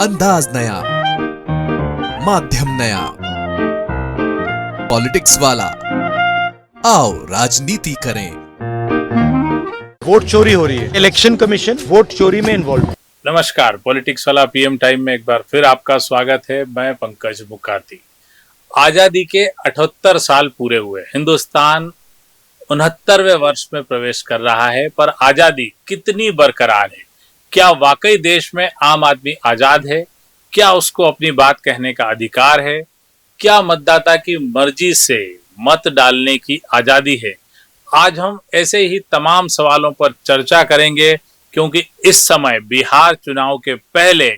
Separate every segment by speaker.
Speaker 1: अंदाज नया, माध्यम नया, पॉलिटिक्स वाला। आओ राजनीति करें।
Speaker 2: वोट चोरी हो रही है, इलेक्शन कमीशन वोट चोरी में इन्वॉल्व।
Speaker 3: नमस्कार, पॉलिटिक्स वाला पीएम टाइम में एक बार फिर आपका स्वागत है। मैं पंकज मुखार्जी। आजादी के 78 साल पूरे हुए, हिंदुस्तान 69वें वर्ष में प्रवेश कर रहा है, पर आजादी कितनी बरकरार है? क्या वाकई देश में आम आदमी आजाद है? क्या उसको अपनी बात कहने का अधिकार है? क्या मतदाता की मर्जी से मत डालने की आजादी है? आज हम ऐसे ही तमाम सवालों पर चर्चा करेंगे, क्योंकि इस समय बिहार चुनाव के पहले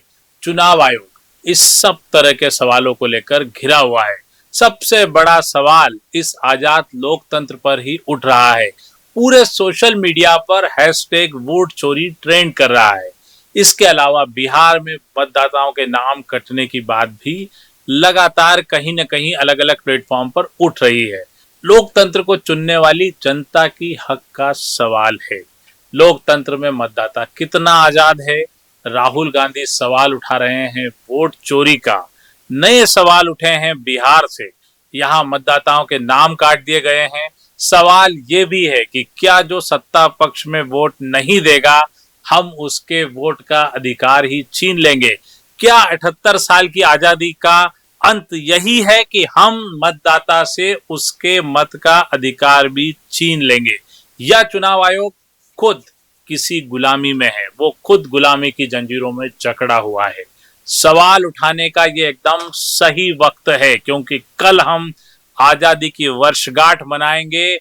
Speaker 3: चुनाव आयोग इस सब तरह के सवालों को लेकर घिरा हुआ है। सबसे बड़ा सवाल इस आजाद लोकतंत्र पर ही उठ रहा है। पूरे सोशल मीडिया पर हैशटैग वोट चोरी ट्रेंड कर रहा है। इसके अलावा बिहार में मतदाताओं के नाम कटने की बात भी लगातार कहीं न कहीं अलग अलग प्लेटफॉर्म पर उठ रही है। लोकतंत्र को चुनने वाली जनता की हक का सवाल है। लोकतंत्र में मतदाता कितना आजाद है? राहुल गांधी सवाल उठा रहे हैं वोट चोरी का। नए सवाल उठे हैं बिहार से, यहाँ मतदाताओं के नाम काट दिए गए हैं। सवाल ये भी है कि क्या जो सत्ता पक्ष में वोट नहीं देगा, हम उसके वोट का अधिकार ही छीन लेंगे? क्या 78 साल की आजादी का अंत यही है कि हम मतदाता से उसके मत का अधिकार भी छीन लेंगे, या चुनाव आयोग खुद किसी गुलामी में है? वो खुद गुलामी की जंजीरों में जकड़ा हुआ है। सवाल उठाने का ये एकदम सही वक्त है, क्योंकि कल हम आजादी की वर्षगांठ मनाएंगे,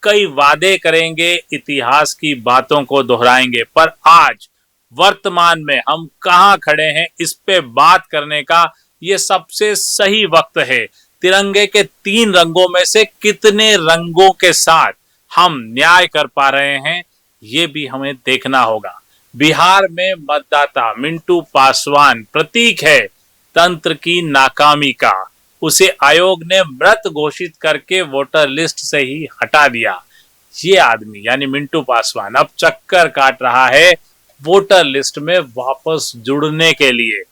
Speaker 3: कई वादे करेंगे, इतिहास की बातों को दोहराएंगे, पर आज वर्तमान में हम कहां खड़े हैं, इस पे बात करने का ये सबसे सही वक्त है। तिरंगे के 3 रंगों में से कितने रंगों के साथ हम न्याय कर पा रहे हैं, ये भी हमें देखना होगा। बिहार में मतदाता मिंटू पासवान प्रतीक है तंत्र की नाकामी का। उसे आयोग ने मृत घोषित करके वोटर लिस्ट से ही हटा दिया। ये आदमी यानी मिंटू पासवान अब चक्कर काट रहा है वोटर लिस्ट में वापस जुड़ने के लिए।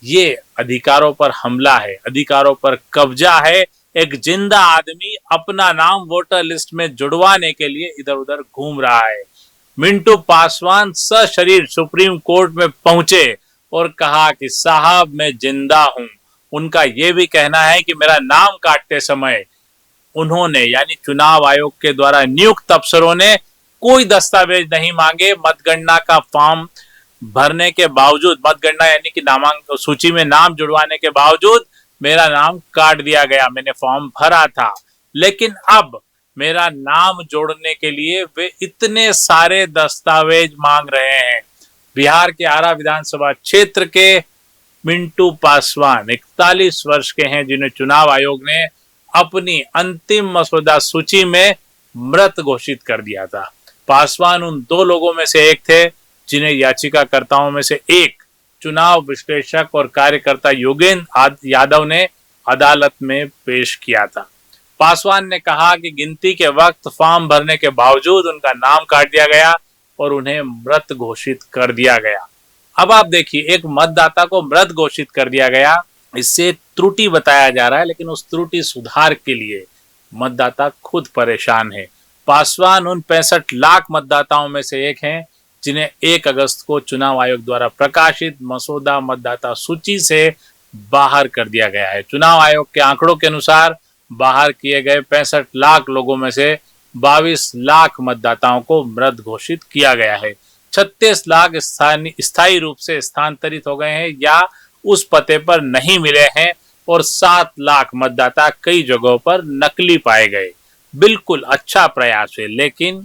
Speaker 3: ये अधिकारों पर हमला है, अधिकारों पर कब्जा है। एक जिंदा आदमी अपना नाम वोटर लिस्ट में जुड़वाने के लिए इधर उधर घूम रहा है। मिंटू पासवान सशरीर सुप्रीम कोर्ट में पहुंचे और कहा कि साहब मैं जिंदा हूं। उनका यह भी कहना है कि मेरा नाम काटते समय उन्होंने यानी चुनाव आयोग के द्वारा नियुक्त अफसरों ने कोई दस्तावेज नहीं मांगे। मतगणना का फॉर्म भरने के बावजूद, मतगणना यानी कि नामांकन सूची में नाम जुड़वाने के बावजूद मेरा नाम काट दिया गया। मैंने फॉर्म भरा था, लेकिन अब मेरा नाम जोड़ने के लिए वे इतने सारे दस्तावेज मांग रहे हैं। बिहार के आरा विधानसभा क्षेत्र के मिंटू पासवान 41 वर्ष के हैं, जिन्हें चुनाव आयोग ने अपनी अंतिम मसौदा सूची में मृत घोषित कर दिया था। पासवान उन 2 लोगों में से एक थे जिन्हें याचिकाकर्ताओं में से एक चुनाव विश्लेषक और कार्यकर्ता योगेंद्र यादव ने अदालत में पेश किया था। पासवान ने कहा कि गिनती के वक्त फॉर्म भरने के बावजूद उनका नाम काट दिया गया और उन्हें मृत घोषित कर दिया गया। अब आप देखिए, एक मतदाता को मृत घोषित कर दिया गया, इससे त्रुटि बताया जा रहा है, लेकिन उस त्रुटि सुधार के लिए मतदाता खुद परेशान है। पासवान उन 65 लाख मतदाताओं में से एक हैं जिन्हें 1 अगस्त को चुनाव आयोग द्वारा प्रकाशित मसौदा मतदाता सूची से बाहर कर दिया गया है। चुनाव आयोग के आंकड़ों के अनुसार बाहर किए गए 65 लाख लोगों में से 22 लाख मतदाताओं को मृत घोषित किया गया है। 36 लाख स्थायी रूप से स्थानांतरित हो गए हैं या उस पते पर नहीं मिले हैं, और 7 लाख मतदाता कई जगहों पर नकली पाए गए। बिल्कुल अच्छा प्रयास है, लेकिन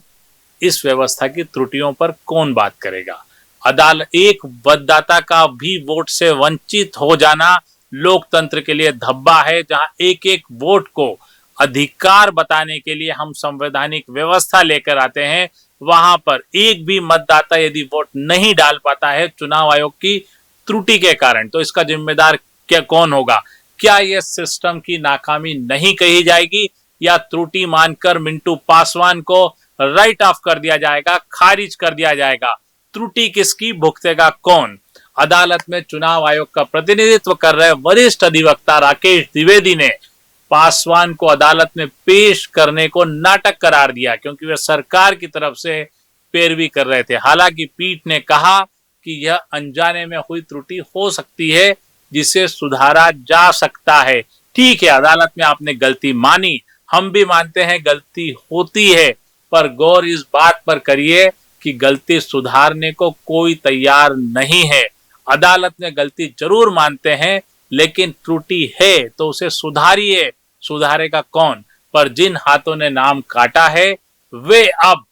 Speaker 3: इस व्यवस्था की त्रुटियों पर कौन बात करेगा? अदालत एक मतदाता का भी वोट से वंचित हो जाना लोकतंत्र के लिए धब्बा है, जहां एक एक वोट को अधिकार बताने के लिए हम संवैधानिक व्यवस्था लेकर आते हैं, वहां पर एक भी मतदाता यदि वोट नहीं डाल पाता है चुनाव आयोग की त्रुटि के कारण, तो इसका जिम्मेदार क्या कौन होगा? क्या यह सिस्टम की नाकामी नहीं कही जाएगी, या त्रुटि मानकर मिंटू पासवान को राइट ऑफ कर दिया जाएगा, खारिज कर दिया जाएगा? त्रुटि किसकी, भुगतेगा कौन? अदालत में चुनाव आयोग का प्रतिनिधित्व कर रहे वरिष्ठ अधिवक्ता राकेश द्विवेदी ने पासवान को अदालत में पेश करने को नाटक करार दिया, क्योंकि वे सरकार की तरफ से पैरवी कर रहे थे। हालांकि पीठ ने कहा कि यह अनजाने में हुई त्रुटि हो सकती है, जिसे सुधारा जा सकता है। ठीक है, अदालत में आपने गलती मानी, हम भी मानते हैं गलती होती है, पर गौर इस बात पर करिए कि गलती सुधारने को कोई तैयार नहीं है। अदालत में गलती जरूर मानते हैं, लेकिन त्रुटि है तो उसे सुधारिए। सुधारेगा कौन? पर जिन हाथों ने नाम काटा है वे अब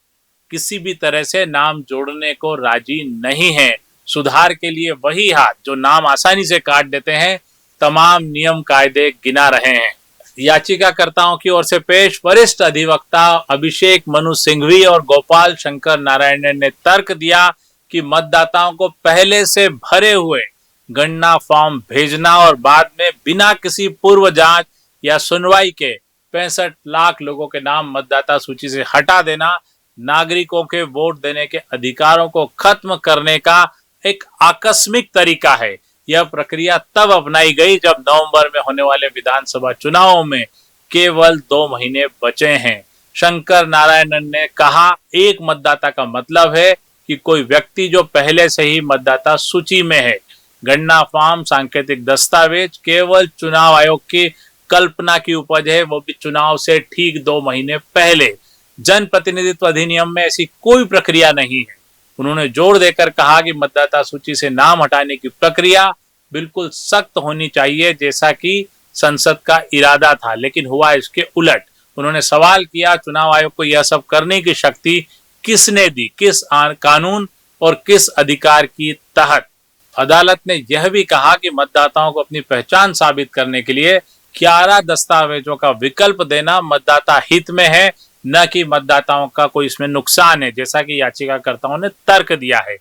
Speaker 3: किसी भी तरह से नाम जोड़ने को राजी नहीं है। सुधार के लिए वही हाथ जो नाम आसानी से काट देते हैं तमाम नियम कायदे गिना रहे हैं। याचिकाकर्ताओं की ओर से पेश वरिष्ठ अधिवक्ता अभिषेक मनु सिंघवी और गोपाल शंकर नारायणन ने तर्क दिया कि मतदाताओं को पहले से भरे हुए गणना फॉर्म भेजना और बाद में बिना किसी पूर्व जांच या सुनवाई के 65 लाख लोगों के नाम मतदाता सूची से हटा देना नागरिकों के वोट देने के अधिकारों को खत्म करने का एक आकस्मिक तरीका है। यह प्रक्रिया तब अपनाई गई जब नवंबर में होने वाले विधानसभा चुनावों में केवल 2 महीने बचे हैं। शंकर नारायणन ने कहा, एक मतदाता का मतलब है कि कोई व्यक्ति जो पहले से ही मतदाता सूची में है। गणना फॉर्म सांकेतिक दस्तावेज केवल चुनाव आयोग की कल्पना की उपज है, वो भी चुनाव से ठीक 2 महीने पहले। जनप्रतिनिधित्व अधिनियम में ऐसी कोई प्रक्रिया नहीं है। उन्होंने जोर देकर कहा कि मतदाता सूची से नाम हटाने की प्रक्रिया बिल्कुल सख्त होनी चाहिए, जैसा कि संसद का इरादा था, लेकिन हुआ इसके उलट। उन्होंने सवाल किया, चुनाव आयोग को यह सब करने की शक्ति किसने दी, किस कानून और किस अधिकार की तहत? अदालत ने यह भी कहा कि मतदाताओं को अपनी पहचान साबित करने के लिए 11 दस्तावेजों का विकल्प देना मतदाता हित में है, न कि मतदाताओं का कोई इसमें नुकसान है, जैसा कि याचिकाकर्ताओं ने तर्क दिया है।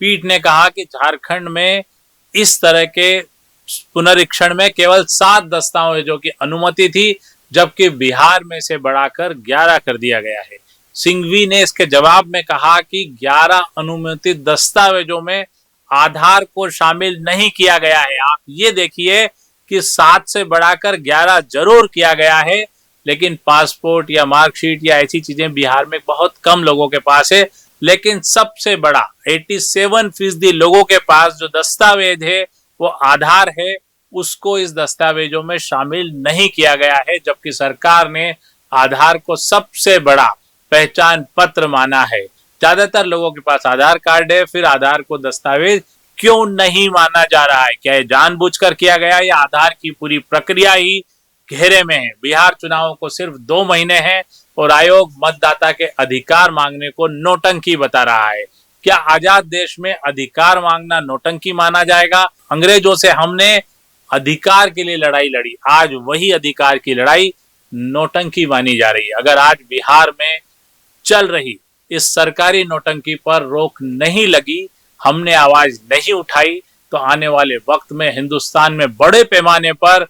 Speaker 3: पीठ ने कहा कि झारखंड में इस तरह के पुनरीक्षण में केवल 7 दस्तावेजों की अनुमति थी, जबकि बिहार में इसे बढ़ाकर 11 कर दिया गया है। सिंघवी ने इसके जवाब में कहा कि 11 अनुमोदित दस्तावेजों में आधार को शामिल नहीं किया गया है। आप ये देखिए कि 7 से बढ़ाकर 11 जरूर किया गया है, लेकिन पासपोर्ट या मार्कशीट या ऐसी चीजें बिहार में बहुत कम लोगों के पास है। लेकिन सबसे बड़ा 87% लोगों के पास जो दस्तावेज है वो आधार है, उसको इस दस्तावेजों में शामिल नहीं किया गया है, जबकि सरकार ने आधार को सबसे बड़ा पहचान पत्र माना है। ज्यादातर लोगों के पास आधार कार्ड है, फिर आधार को दस्तावेज क्यों नहीं माना जा रहा है? क्या ये जानबूझकर किया गया या आधार की पूरी प्रक्रिया ही घेरे में है? बिहार चुनावों को सिर्फ 2 महीने हैं और आयोग मतदाता के अधिकार मांगने को नौटंकी बता रहा है। क्या आजाद देश में अधिकार मांगना नौटंकी माना जाएगा? अंग्रेजों से हमने अधिकार के लिए लड़ाई लड़ी, आज वही अधिकार की लड़ाई नौटंकी मानी जा रही है। अगर आज बिहार में चल रही इस सरकारी नौटंकी पर रोक नहीं लगी, हमने आवाज नहीं उठाई, तो आने वाले वक्त में हिंदुस्तान में बड़े पैमाने पर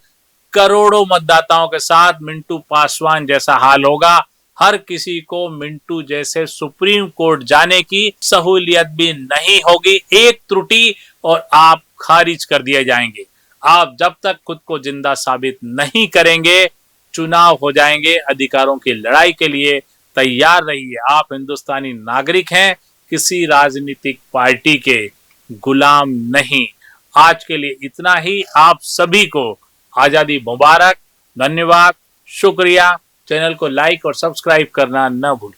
Speaker 3: करोड़ों मतदाताओं के साथ मिंटू पासवान जैसा हाल होगा। हर किसी को मिंटू जैसे सुप्रीम कोर्ट जाने की सहूलियत भी नहीं होगी। एक त्रुटि और आप खारिज कर दिए जाएंगे। आप जब तक खुद को जिंदा साबित नहीं करेंगे, चुनाव हो जाएंगे। अधिकारों की लड़ाई के लिए तैयार रहिए। आप हिंदुस्तानी नागरिक हैं, किसी राजनीतिक पार्टी के गुलाम नहीं। आज के लिए इतना ही। आप सभी को आजादी मुबारक। धन्यवाद, शुक्रिया। चैनल को लाइक और सब्सक्राइब करना न भूलें।